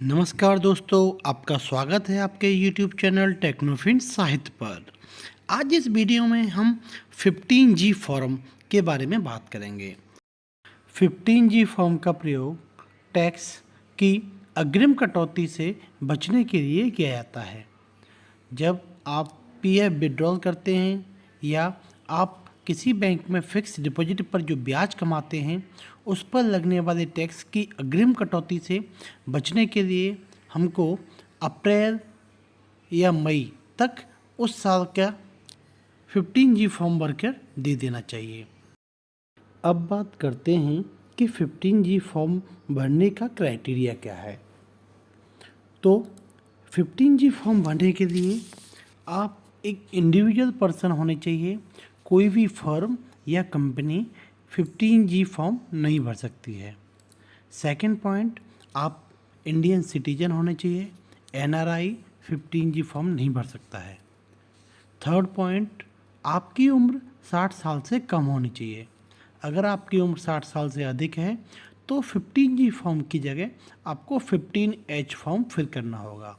नमस्कार दोस्तों, आपका स्वागत है आपके YouTube चैनल टेक्नोफिन साहित्य पर। आज इस वीडियो में हम 15G फॉर्म के बारे में बात करेंगे। 15G फॉर्म का प्रयोग टैक्स की अग्रिम कटौती से बचने के लिए किया जाता है। जब आप पीएफ विड्रॉल करते हैं या आप किसी बैंक में फिक्स डिपॉजिट पर जो ब्याज कमाते हैं उस पर लगने वाले टैक्स की अग्रिम कटौती से बचने के लिए हमको अप्रैल या मई तक उस साल का 15G फॉर्म भरकर दे देना चाहिए। अब बात करते हैं कि 15G फॉर्म भरने का क्राइटेरिया क्या है। तो 15G फॉर्म भरने के लिए आप एक इंडिविजुअल पर्सन होने चाहिए। कोई भी फर्म या कंपनी 15G फॉर्म नहीं भर सकती है। सेकंड पॉइंट, आप इंडियन सिटीजन होने चाहिए। एनआरआई 15G फॉर्म नहीं भर सकता है। थर्ड पॉइंट, आपकी उम्र 60 साल से कम होनी चाहिए। अगर आपकी उम्र 60 साल से अधिक है तो 15G फॉर्म की जगह आपको 15H फॉर्म फिल करना होगा।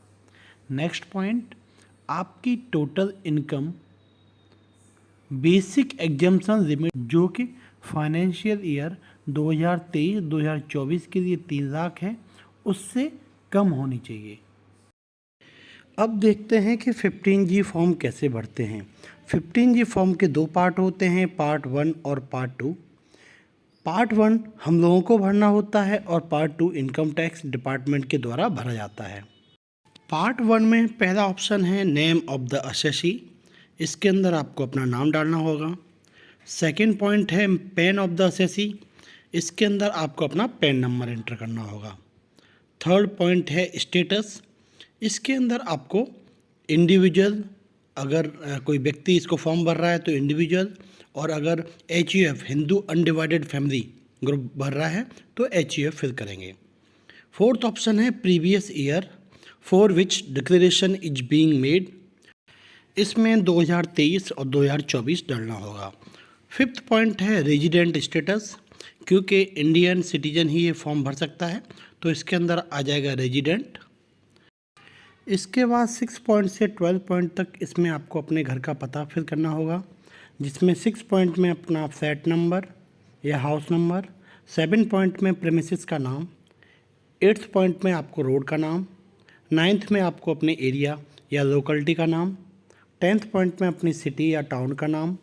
नेक्स्ट पॉइंट, आपकी total income basic exemption limit जो कि फाइनेंशियल ईयर 2023-2024 के लिए 3 लाख है, उससे कम होनी चाहिए। अब देखते हैं कि 15G फॉर्म कैसे भरते हैं। 15G फॉर्म के 2 पार्ट होते हैं, पार्ट 1 और पार्ट 2। पार्ट 1 हम लोगों को भरना होता है और पार्ट 2 इनकम टैक्स डिपार्टमेंट के द्वारा भरा जाता है। पार्ट 1 में पहला ऑप्शन है नेम ऑफ द असेसी। इसके अंदर आपको अपना नाम डालना होगा। सेकंड पॉइंट है पैन ऑफ द असेसी। इसके अंदर आपको अपना पैन नंबर एंटर करना होगा। थर्ड पॉइंट है स्टेटस। इसके अंदर आपको इंडिविजुअल, अगर कोई व्यक्ति इसको फॉर्म भर रहा है तो इंडिविजुअल, और अगर HUF Hindu undivided family group भर रहा है तो HUF फिल करेंगे। फोर्थ ऑप्शन है previous year for which declaration is being made. इसमें 2023 और 2024 डालना होगा। फिफ्थ पॉइंट है रेजिडेंट स्टेटस। क्योंकि इंडियन सिटीजन ही ये फॉर्म भर सकता है तो इसके अंदर आ जाएगा रेजिडेंट। इसके बाद 6 पॉइंट से 12 पॉइंट तक इसमें आपको अपने घर का पता फिल करना होगा, जिसमें 6 पॉइंट में अपना फ्लैट नंबर या हाउस नंबर, 7 पॉइंट में प्रेमिसेस का नाम, 8th पॉइंट में आपको रोड का नाम, 9th में आपको अपने एरिया या लोकेलिटी का नाम, 10th पॉइंट में अपनी सिटी या टाउन का नाम,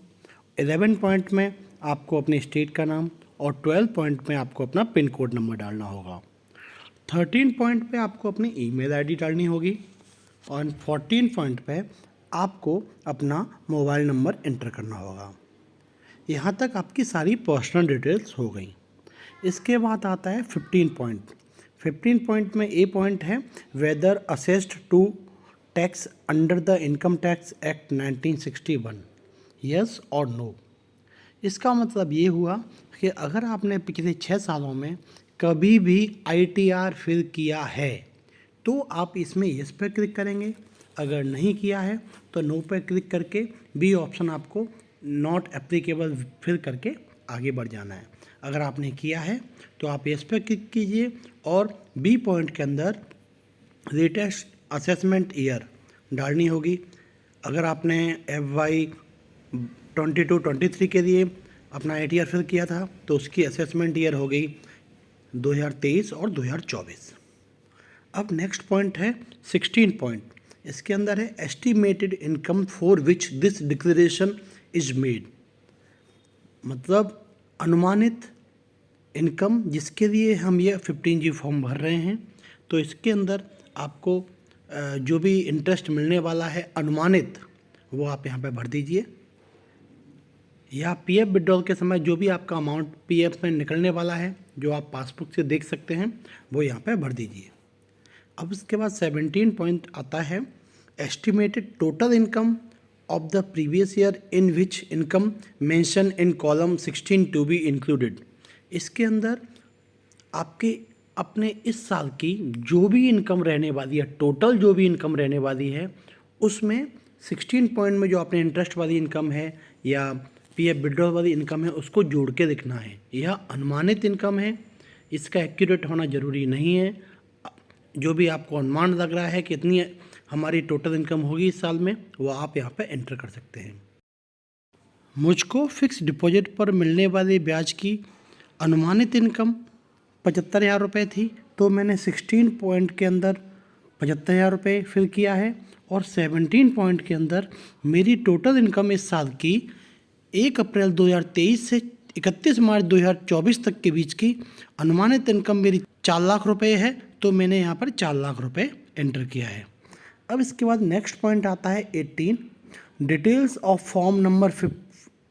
11 पॉइंट में आपको अपने स्टेट का नाम और 12 पॉइंट में आपको अपना पिन कोड नंबर डालना होगा। 13 पॉइंट पे आपको अपनी ईमेल आईडी डालनी होगी और 14 पॉइंट पे आपको अपना मोबाइल नंबर एंटर करना होगा। यहाँ तक आपकी सारी पर्सनल डिटेल्स हो गई। इसके बाद आता है 15 पॉइंट। 15 पॉइंट में ए पॉइंट है whether assessed to tax under the income tax act 1961, yes और नो। इसका मतलब ये हुआ कि अगर आपने पिछले 6 सालों में कभी भी ITR फिल किया है तो आप इसमें यस पर क्लिक करेंगे। अगर नहीं किया है तो नो पर क्लिक करके बी ऑप्शन आपको नॉट एप्लीकेबल फिल करके आगे बढ़ जाना है। अगर आपने किया है तो आप यस पर क्लिक कीजिए और बी पॉइंट के अंदर लेटेस्ट असेसमेंट ईयर डालनी होगी। अगर आपने FY 22-23 के लिए अपना ITR फिल किया था तो उसकी असेसमेंट ईयर हो गई 2023 और 2024। अब नेक्स्ट पॉइंट है 16 पॉइंट। इसके अंदर है estimated income for which this declaration is made. मतलब अनुमानित इनकम जिसके लिए हम ये 15G फॉर्म भर रहे हैं। तो इसके अंदर आपको जो भी इंटरेस्ट मिलने वाला है अनुमानित, वो आप यहाँ पे भर दीजिए। या PF विड्रॉल के समय जो भी आपका अमाउंट PF में निकलने वाला है, जो आप पासबुक से देख सकते हैं, वो यहाँ पे भर दीजिए। अब इसके बाद 17 पॉइंट आता है estimated total income of the previous year in which income mention in column 16 to be included. इसके अंदर आपके अपने इस साल की जो भी इनकम रहने वाली है, टोटल जो भी इनकम रहने वाली है, उसमें 16 पॉइंट में जो अपने इंटरेस्ट वाली इनकम है या PF विड्रॉल वाली इनकम है उसको जोड़ के लिखना है। यह अनुमानित इनकम है, इसका एक्यूरेट होना ज़रूरी नहीं है। जो भी आपको अनुमान लग रहा है कि इतनी हमारी टोटल इनकम होगी इस साल में, वो आप यहाँ पे एंटर कर सकते हैं। मुझको फिक्स डिपॉजिट पर मिलने वाले ब्याज की अनुमानित इनकम 75,000 रुपये थी, तो मैंने 16 पॉइंट के अंदर 75,000 रुपये फिल किया है और 17 पॉइंट के अंदर मेरी टोटल इनकम इस साल की 1 अप्रैल 2023 से 31 मार्च 2024 तक के बीच की अनुमानित इनकम मेरी 4 लाख रुपये है, तो मैंने यहाँ पर 4 लाख रुपये एंटर किया है। अब इसके बाद नेक्स्ट पॉइंट आता है 18, details of form number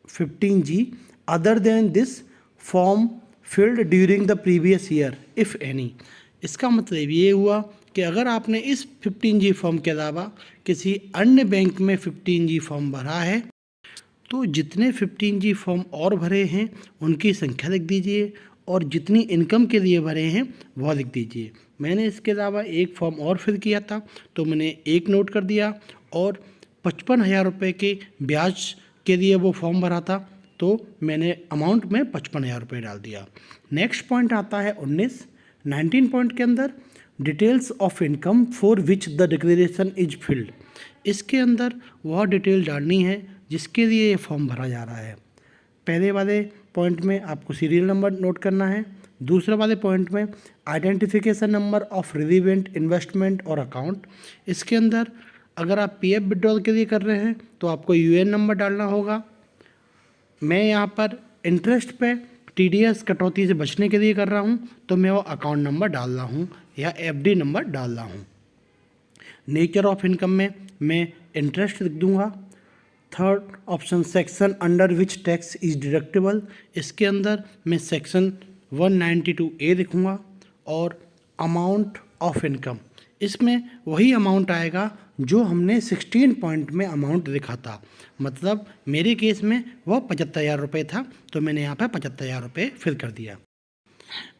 15G other than this form field during the previous year if any. इसका मतलब ये हुआ कि अगर आपने इस 15G फॉर्म के अलावा किसी अन्य बैंक में 15G फॉर्म भरा है, तो जितने 15G फॉर्म और भरे हैं उनकी संख्या लिख दीजिए और जितनी इनकम के लिए भरे हैं वह लिख दीजिए। मैंने इसके अलावा एक फॉर्म और फिल किया था, तो मैंने एक नोट कर दिया और 55,000 रुपये के ब्याज के लिए वो फॉर्म भरा था, तो मैंने अमाउंट में 55,000 रुपये डाल दिया। नेक्स्ट पॉइंट आता है 19 पॉइंट के अंदर details of income for which the declaration is filled. इसके अंदर वह डिटेल डालनी है जिसके लिए ये फॉर्म भरा जा रहा है। पहले वाले पॉइंट में आपको सीरियल नंबर नोट करना है, दूसरे वाले पॉइंट में identification number of relevant investment और अकाउंट। इसके अंदर अगर आप पीएफ विड्रॉल के लिए कर रहे हैं तो आपको यूएएन नंबर डालना होगा। मैं यहाँ पर इंटरेस्ट पे टीडीएस कटौती से बचने के लिए कर रहा हूँ, तो मैं वो अकाउंट नंबर डाल रहा हूँ या एफडी नंबर डाल रहा हूँ। नेचर ऑफ इनकम में मैं इंटरेस्ट लिख दूँगा। Third option section under which tax is deductible, इसके अंदर मैं सेक्शन 192A लिखूँगा। और अमाउंट ऑफ इनकम, इसमें वही अमाउंट आएगा जो हमने 16 पॉइंट में अमाउंट लिखा था, मतलब मेरे केस में वह 75,000 रुपये था, तो मैंने यहाँ पे 75,000 रुपये फिल कर दिया।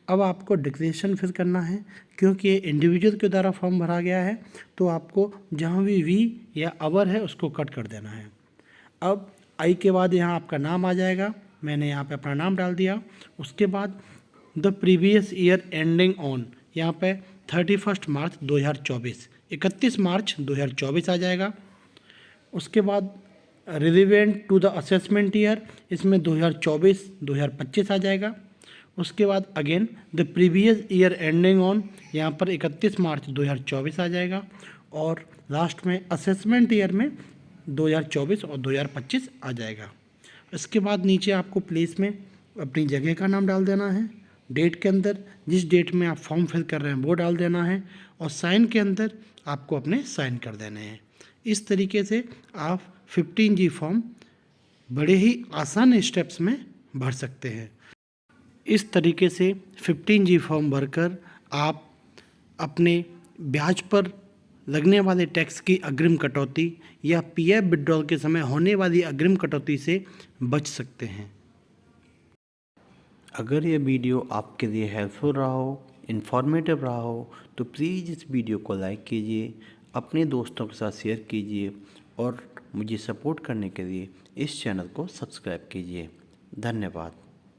अब आपको डिक्लेरेशन फिल करना है, क्योंकि ये इंडिविजुअल के द्वारा फॉर्म भरा गया है, तो आपको जहाँ भी वी या अवर है उसको कट कर देना है। अब आई के बाद यहाँ आपका नाम आ जाएगा, मैंने यहाँ पे अपना नाम डाल दिया। उसके बाद the previous year ending on, यहाँ पे 31 मार्च 2024, 31 मार्च 2024 आ जाएगा। उसके बाद relevant to the assessment year, इसमें 2024-2025 आ जाएगा। उसके बाद again the previous year ending on, यहाँ पर 31 मार्च 2024 आ जाएगा। और लास्ट में असेसमेंट ईयर में 2024 और 2025 आ जाएगा। इसके बाद नीचे आपको प्लेस में अपनी जगह का नाम डाल देना है, डेट के अंदर जिस डेट में आप फॉर्म फिल कर रहे हैं वो डाल देना है, और साइन के अंदर आपको अपने साइन कर देने हैं। इस तरीके से आप 15G फॉर्म बड़े ही आसान स्टेप्स में भर सकते हैं। इस तरीके से 15G फॉर्म भरकर आप अपने ब्याज पर लगने वाले टैक्स की अग्रिम कटौती या पीएफ विड्रॉल के समय होने वाली अग्रिम कटौती से बच सकते हैं। अगर ये वीडियो आपके लिए हेल्पफुल रहा हो, इन्फॉर्मेटिव रहा हो, तो प्लीज़ इस वीडियो को लाइक कीजिए, अपने दोस्तों के साथ शेयर कीजिए और मुझे सपोर्ट करने के लिए इस चैनल को सब्सक्राइब कीजिए। धन्यवाद।